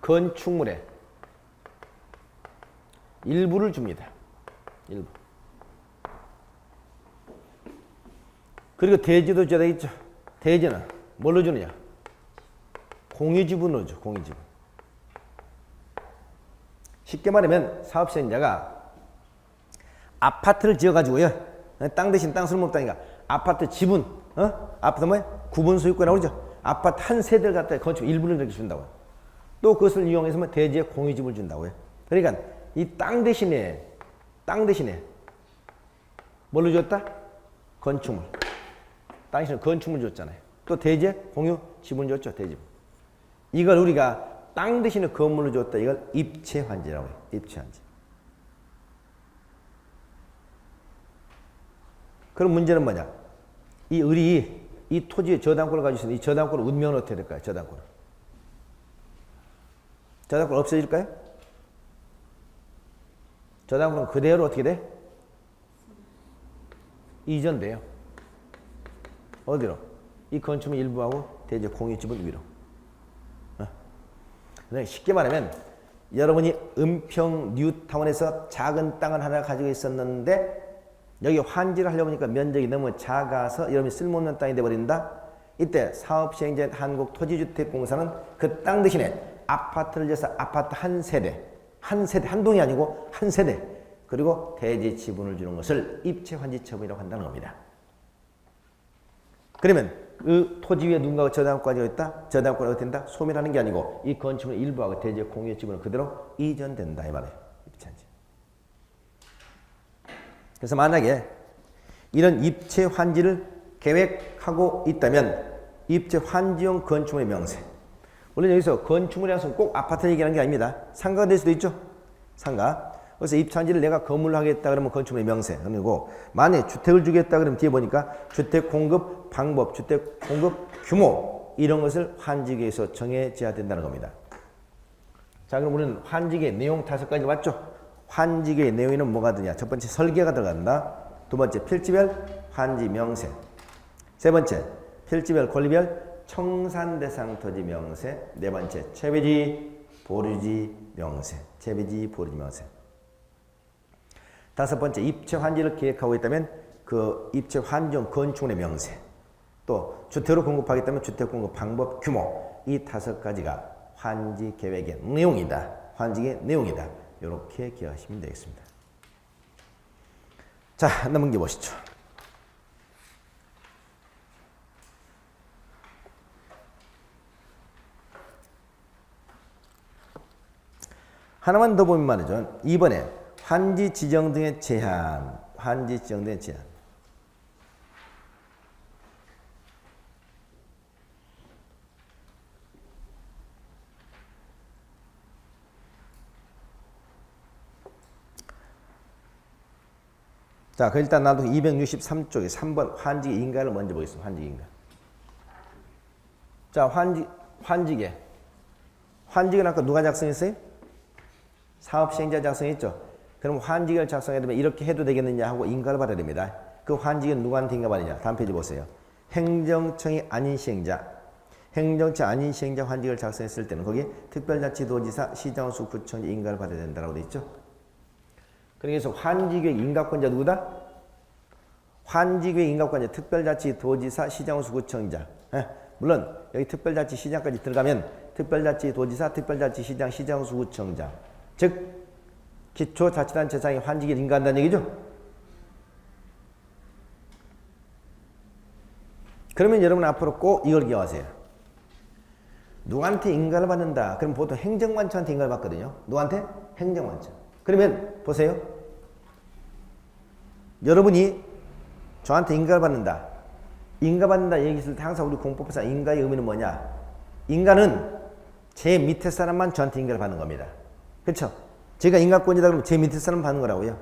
건축물의 일부를 줍니다. 일부. 그리고 대지도 줘야 되겠죠. 대지는 뭘로 주느냐. 공유지분으로 줘. 공유지분. 쉽게 말하면 사업시행자가 아파트를 지어가지고요. 땅 대신 땅 쓸모없다니까. 아파트 지분, 아파트 뭐야? 구분 소유권이라고 그러죠. 아파트 한 세대를 갖다 건축 일부를 이렇게 준다고요. 또 그것을 이용해서 뭐 대지에 공유집을 준다고요. 그러니까 이 땅 대신에 뭘로 줬다? 건축물. 땅 대신에 건축물 줬잖아요. 또 대지 공유 지분 줬죠. 대지. 이걸 우리가 땅 대신에 건물을 줬다. 이걸 입체환지라고 해요. 입체환지. 그럼 문제는 뭐냐? 이 을이 이 토지의 저당권을 가지고 있으니 이 저당권을 운명은 어떻게 될까요? 저당권은. 저당권 없어질까요? 저당권은 그대로 어떻게 돼? 이전돼요. 어디로? 이 건축물 일부하고 대지 공유지분 위로. 쉽게 말하면 여러분이 은평 뉴타운에서 작은 땅을 하나 가지고 있었는데 여기 환지를 하려고 하니까 면적이 너무 작아서 여러분이 쓸모없는 땅이 돼버린다. 이때 사업시행자인 한국토지주택공사는 그 땅 대신에 아파트를 지어서 아파트 한 세대, 한 동이 아니고 한 세대, 그리고 대지 지분을 주는 것을 입체환지처분이라고 한다는 겁니다. 그러면 그 토지 위에 누군가가 저당권이 있다? 저당권이 어떻게 된다? 소멸하는 게 아니고 이 건축물 일부하고 대지의 공유 지분은 그대로 이전된다 이 말이에요. 입체환지. 그래서 만약에 이런 입체환지를 계획하고 있다면 입체환지용 건축물의 명세. 물론 여기서 건축물이라서 꼭 아파트 얘기하는 게 아닙니다. 상가가 될 수도 있죠. 상가. 그래서 입체환지를 내가 건물로 하겠다 그러면 건축물의 명세. 그리고 만약에 주택을 주겠다 그러면 뒤에 보니까 주택 공급 방법, 주택 공급 규모 이런 것을 환지계에서 정해져야 된다는 겁니다. 자, 그럼 우리는 환지계 내용 5가지 맞죠? 환지계의 내용에는 뭐가 드냐? 첫 번째 설계가 들어간다. 두 번째 필지별 환지 명세. 세 번째 필지별 권리별 청산 대상 토지 명세. 네 번째 채배지 보류지 명세. 채배지 보류지 명세. 다섯 번째 입체 환지를 계획하고 있다면 그 입체 환지용 건축물의 명세. 또 주택으로 공급하겠다면 주택 공급 방법 규모. 이 5가지가 환지 계획의 내용이다. 환지의 내용이다. 이렇게 기억하시면 되겠습니다. 자, 넘겨 보시죠. 하나만 더 보면 말이죠. 이번에 환지 지정 등의 제한. 환지 지정 등의 제한. 자, 그 일단 나도 263쪽에 3번 환지 인가를 먼저 보겠습니다. 환지 인가. 자, 환지계. 환지계는 아까 누가 작성했어요? 사업시행자 작성했죠. 그럼 환지계를 작성해야 되면 이렇게 해도 되겠느냐 하고 인가를 받아야 됩니다. 그 환지계는 누구한테 인가 받느냐? 다음 페이지 보세요. 행정청이 아닌 시행자. 행정청 아닌 시행자 환지계를 작성했을 때는 거기에 특별자치도지사, 시장수, 구청장 인가를 받아야 된다고 되어 있죠. 그래서 환지계 인가권자 누구다? 환지계 인가권자 특별자치도지사, 시장수, 구청장. 물론 여기 특별자치 시장까지 들어가면 특별자치도지사, 특별자치시장, 시장수, 구청장. 즉 기초자치단체장이 환지계를 인가한다는 얘기죠. 그러면 여러분 앞으로 꼭 이걸 기억하세요. 누구한테 인가를 받는다. 그럼 보통 행정관청한테 인가를 받거든요. 누구한테? 행정관청. 그러면 보세요. 여러분이 저한테 인가를 받는다. 인가받는다 얘기했을 때 항상 우리 공법상 인가의 의미는 뭐냐? 인가는 제 밑에 사람만 저한테 인가를 받는 겁니다. 그렇죠? 제가 인가권이다 그러면 제 밑에 사람 받는 거라고요.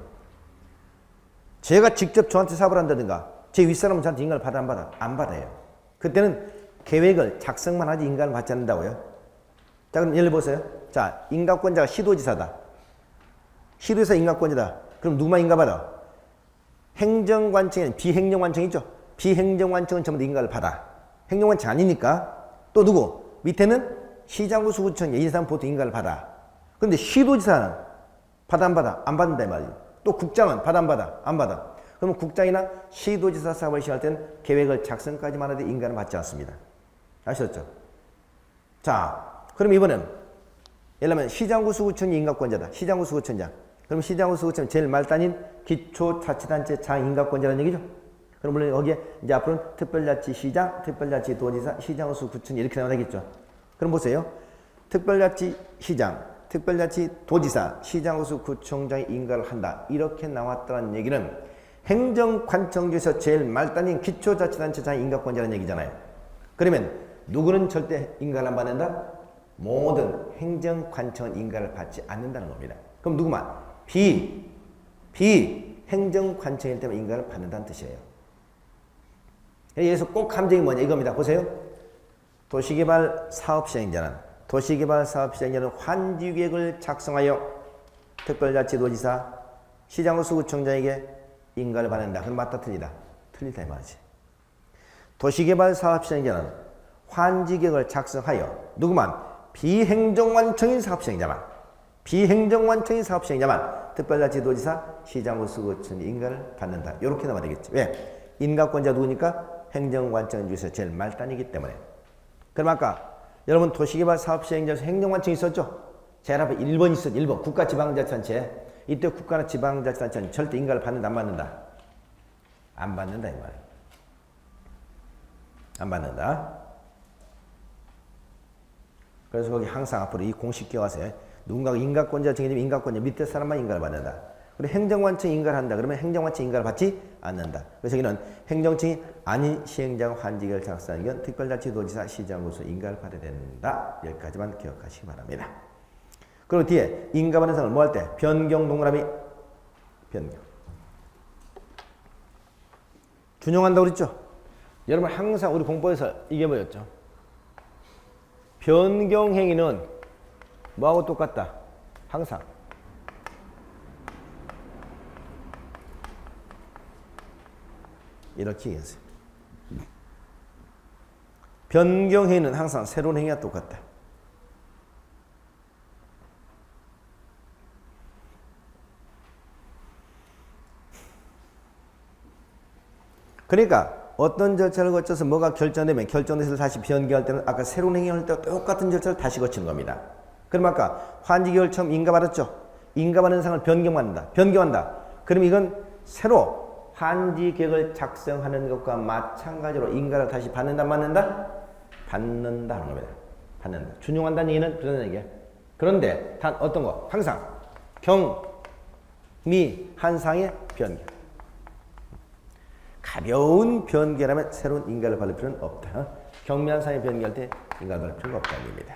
제가 직접 저한테 사업을 한다든가 제 윗사람은 저한테 인가를 받아 안 받아? 안 받아요. 그때는 계획을 작성만 하지 인가를 받지 않는다고요. 자, 그럼 예를 보세요. 자, 인가권자가 시도지사다. 시도지사 인가권이다. 그럼 누구만 인가받아? 행정관청에는 비행정관청이 있죠. 비행정관청은 전부 다 인가를 받아. 행정관청 아니니까 또 누구? 밑에는 시장구 수구청 이 사람 보통 인가를 받아. 그런데 시도지사는 받아 안 받아? 안 받는다 이 말이에요. 또 국장은 받아 안 받아? 안 받아. 그러면 국장이나 시도지사 사업을 시행할 때는 계획을 작성까지만 하되 인가를 받지 않습니다. 아셨죠? 자, 그럼 이번엔 예를 들면 시장구 수구청이 인가권자다. 시장구 수구청장. 그럼 시장구 수구청 제일 말단인 기초자치단체 장인가권자라는 얘기죠. 그럼 물론 거기에 이제 앞으로는 특별자치시장, 특별자치도지사, 시장수 구청 이렇게 나와 되겠죠. 그럼 보세요. 특별자치시장, 특별자치도지사, 시장수 구청장이 인가를 한다. 이렇게 나왔다는 얘기는 행정관청 중에서 제일 말단인 기초자치단체 장인가권자라는 얘기잖아요. 그러면 누구는 절대 인가를 안 받는다? 모든 행정관청은 인가를 받지 않는다는 겁니다. 그럼 누구만? 행정관청일 때만 인가를 받는다는 뜻이에요. 여기서 꼭 함정이 뭐냐 이겁니다. 보세요. 도시개발 사업시행자는 환지계획을 작성하여 특별자치도지사, 시장구청장에게 인가를 받는다. 그럼 맞다 틀리다? 틀리다 이 말이지. 도시개발 사업시행자는 환지계획을 작성하여 누구만? 비행정관청인 사업시행자만 특별자치도지사, 시장구청장의 인가를 받는다. 이렇게 나와야 되겠지. 왜? 인가권자 누구니까? 행정관청 중에서 제일 말단이기 때문에. 그럼 아까 여러분 도시개발 사업시행자에서 행정관청이 있었죠? 제일 앞에 1번 있었죠. 1번 국가지방자치단체. 이때 국가나 지방자치단체는 절대 인가를 받는다 안 받는다? 안 받는다 이 말이에요. 안 받는다. 그래서 거기 항상 앞으로 이 공식 기억하세요. 누군가가 인가권자 정해지면 인가권자 밑에 사람만 인가를 받는다. 그리고 행정관청이 인가를 한다. 그러면 행정관청이 인가를 받지 않는다. 그래서 여기는 행정청이 아닌 시행자가 환지계획을 작성하는 건 특별자치도지사, 시장으로서 인가를 받아야 된다. 여기까지만 기억하시기 바랍니다. 그리고 뒤에 인가받는 사람을 뭐 할 때? 변경 동그라미 변경. 준용한다고 그랬죠? 여러분 항상 우리 공부에서 이게 뭐였죠? 변경행위는 뭐하고 똑같다? 항상 이렇게 얘기했어요. 변경행위는 항상 새로운 행위와 똑같다. 그러니까 어떤 절차를 거쳐서 뭐가 결정되면 결정돼서 다시 변경할 때는 아까 새로운 행위를 할 때와 똑같은 절차를 다시 거치는 겁니다. 그럼 아까 환지계획을 처음 인가받았죠? 인가받은 상을 변경한다. 그럼 이건 새로 환지계획을 작성하는 것과 마찬가지로 인가를 다시 받는다 받는다? 받는다 하는 겁니다. 받는다. 준용한다는 얘기는 그런 얘기야. 그런데 단 어떤 거? 항상 미 한상의 변경. 가벼운 변경이라면 새로운 인가를 받을 필요는 없다. 경미한 상의 변경할 때 인가를 받을 필요가 없다는 얘기입니다.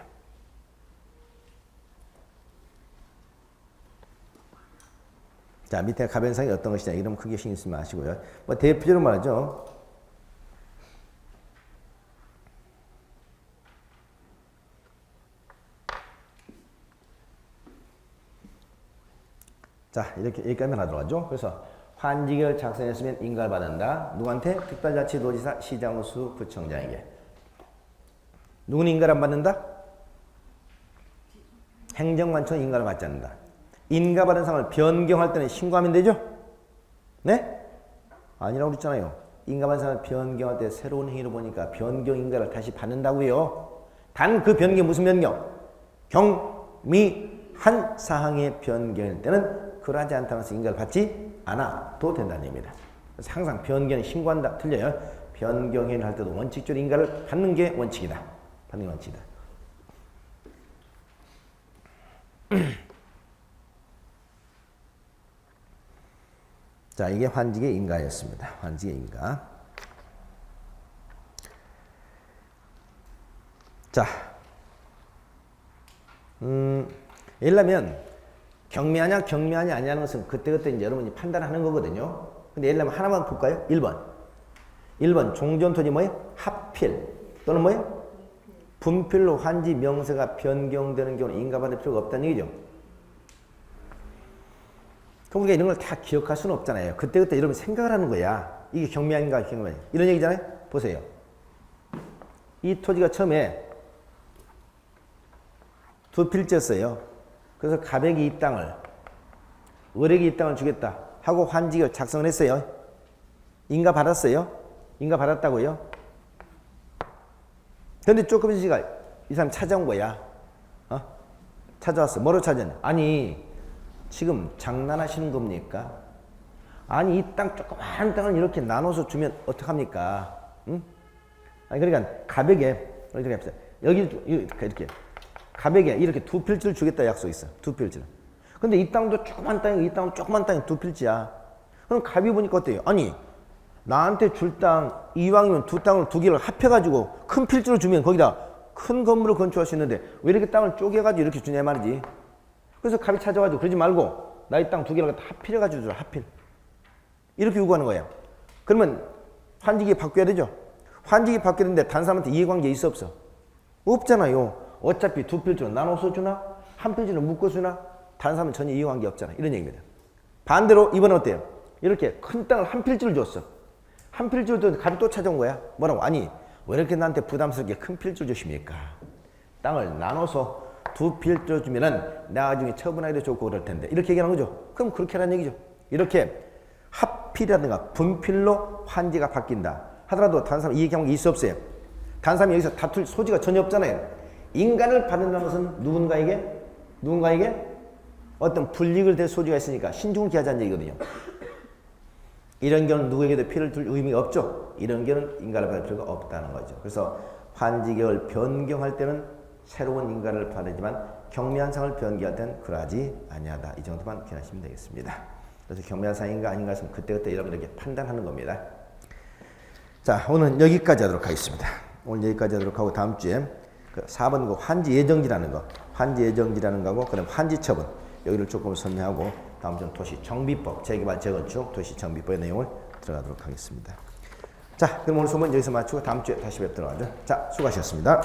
자, 밑에 가변상이 어떤 것이냐 이러면 크게 신경 쓰지 마시고요. 뭐 대표적으로 말하죠. 자, 이렇게 여기까지만 하도록 하죠. 그래서 환지계획을 작성했으면 인가를 받는다. 누구한테? 특별자치도지사, 시장수, 구청장에게. 누구는 인가를 안 받는다? 행정관청은 인가를 받지 않는다. 인가받은 상을 변경할 때는 신고하면 되죠? 네? 아니라고 그랬잖아요. 인가받은 상을 변경할 때 새로운 행위로 보니까 변경 인가를 다시 받는다고요. 단 그 변경이 무슨 변경? 경미한 사항의 변경일 때는 그러하지 않다는 것은 인가를 받지 않아도 된다는 얘기입니다. 그래서 항상 변경은 신고한다. 틀려요. 변경행위를 할 때도 원칙적으로 인가를 받는 게 원칙이다. 받는 게 원칙이다. 자, 이게 환지계 인가였습니다. 환지계 인가. 자, 예를 들면 경미하냐 경미하냐 아니냐는 것은 그때그때 이제 여러분이 판단하는 거거든요. 근데 예를 들면 하나만 볼까요? 1번 종전토지 뭐예요? 합필 또는 뭐예요? 분필로 환지 명세가 변경되는 경우는 인가받을 필요가 없다는 얘기죠. 그러니까 이런 걸 다 기억할 수는 없잖아요. 그때그때 여러분 생각을 하는 거야. 이게 경미한가 경미한가 이런 얘기잖아요. 보세요. 이 토지가 처음에 두 필지였어요. 그래서 가백이 이 땅을 을에게 이 땅을 주겠다 하고 환지계획을 작성을 했어요. 인가 받았어요. 인가 받았다고요. 그런데 조금 있으니까 이 사람 찾아온 거야. 찾아왔어. 뭐로 찾았냐? 아니 지금 장난하시는 겁니까? 아니 이 땅 조그마한 땅을 이렇게 나눠서 주면 어떡합니까? 응? 아니 그러니까 가백에 이렇게 합시다. 여기 이렇게 가백에 이렇게 두 필지를 주겠다 약속 있어. 두 필지를. 근데 이 땅도 조그만 땅이고 이 땅도 조그만 땅이 두 필지야. 그럼 갑이 보니까 어때요? 아니 나한테 줄 땅 이왕이면 두 땅을 두 개를 합해가지고 큰 필지로 주면 거기다 큰 건물을 건축할 수 있는데 왜 이렇게 땅을 쪼개가지고 이렇게 주냐 말이지. 그래서 갑이 찾아가지고 그러지 말고 나의 땅 두 개를 갖다 합필해가지고 주라. 합필. 이렇게 요구하는 거예요. 그러면 환지기 바뀌어야 되죠. 환지기 바뀌었는데 다른 사람한테 이해관계 있어 없어? 없잖아요. 어차피 두 필지로 나눠서 주나 한 필지로 묶어 주나 다른 사람은 전혀 이해관계 없잖아. 이런 얘기입니다. 반대로 이번엔 어때요? 이렇게 큰 땅을 한 필지를 줬어. 한 필지를 줬는데 갑이 또 찾아온 거야. 뭐라고? 아니 왜 이렇게 나한테 부담스럽게 큰 필지를 주십니까? 땅을 나눠서 두 필지를 주면은 나중에 처분하기도 좋고 그럴 텐데 이렇게 얘기하는 거죠. 그럼 그렇게 하라는 얘기죠. 이렇게 합필이라든가 분필로 환지가 바뀐다 하더라도 다른 사람 이해관계 있어 없어요? 다른 사람이 여기서 다툴 소지가 전혀 없잖아요. 인간을 받는다는 것은 누군가에게 어떤 불이익을 댈 소지가 있으니까 신중을 기하자는 얘기거든요. 이런 경우는 누구에게도 피를 줄 의미가 없죠. 이런 경우는 인간을 받을 필요가 없다는 거죠. 그래서 환지격을 변경할 때는 새로운 인간을 받으지만 경미한 상을 변경할 때는 그러하지 아니하다. 이 정도만 기억하시면 되겠습니다. 그래서 경미한 상인가 아닌가 해서 그때그때 이렇게 판단하는 겁니다. 자, 오늘은 여기까지 하도록 하겠습니다. 오늘 여기까지 하도록 하고 다음 주에 그 4번 그 환지 예정지라는 거, 환지 예정지라는 거고 그다음 환지 처분 여기를 조금 설명하고 다음 주는 도시 정비법, 재개발 재건축 도시 정비법의 내용을 들어가도록 하겠습니다. 자, 그럼 오늘 수업은 여기서 마치고 다음 주에 다시 뵙도록 하죠. 자, 수고하셨습니다.